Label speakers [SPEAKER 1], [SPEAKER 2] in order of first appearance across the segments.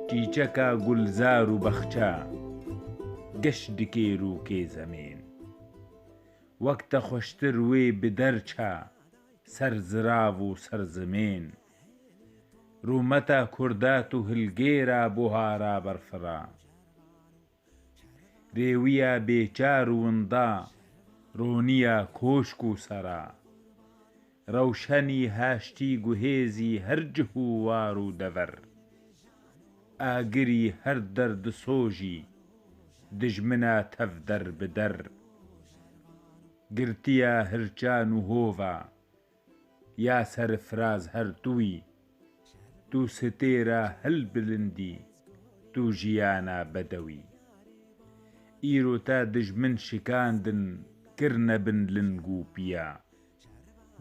[SPEAKER 1] چیچەکە گولزار و بەخچە گەشت دکێر و کێ زەمێن وەک تەخۆشتر وێ بە دەرچە سەر زراو و سەرزەمێن ڕوومەتە کوردات و هەلگێرە بۆ هارا بەرفرە رێویە بێچار و وندا ڕۆنیە کۆشک و سەرا ڕەوشەنی هاشتی گوهێزی هەر جه و وار و دەڤەر ئاگری هەر دەردسۆژی دژمنە تەف دەر بە دەر گرتیە هەرچان و هۆڤە یا سەرفراز هەردووی دوو ستێرە هەل بلندی دوو ژیانە بەدەوی ئیرۆ تا دژمن شکاندن کردنە بن لنگ و پیە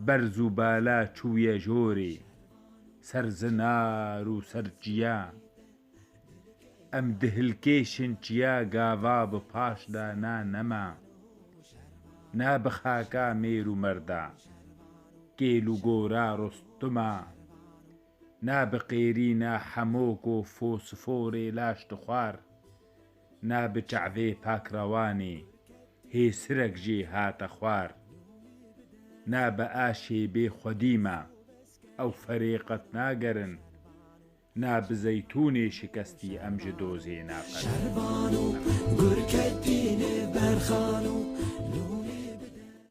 [SPEAKER 1] بەرز و بالا چوویە ژۆرێ سەرزنار و سەرجیە ئەم دهلکێشن چیە گاوا بە پاشدا نانەما نا بە خاکە مێر و مەردە کێل و گۆرە ڕۆستومە نا بە قێرینە حەمۆک و فۆسفۆرێ لاشت خوار نا بە چەعڤێ پاکڕەوانێ هێسرەک ژێ هاتە خوار نا بە ئاشێ بێ خودیمە ئەو فەرێقەت ناگەرن نا بە زەیتونێ شکستی ئەم ژە دۆزێ ناپەر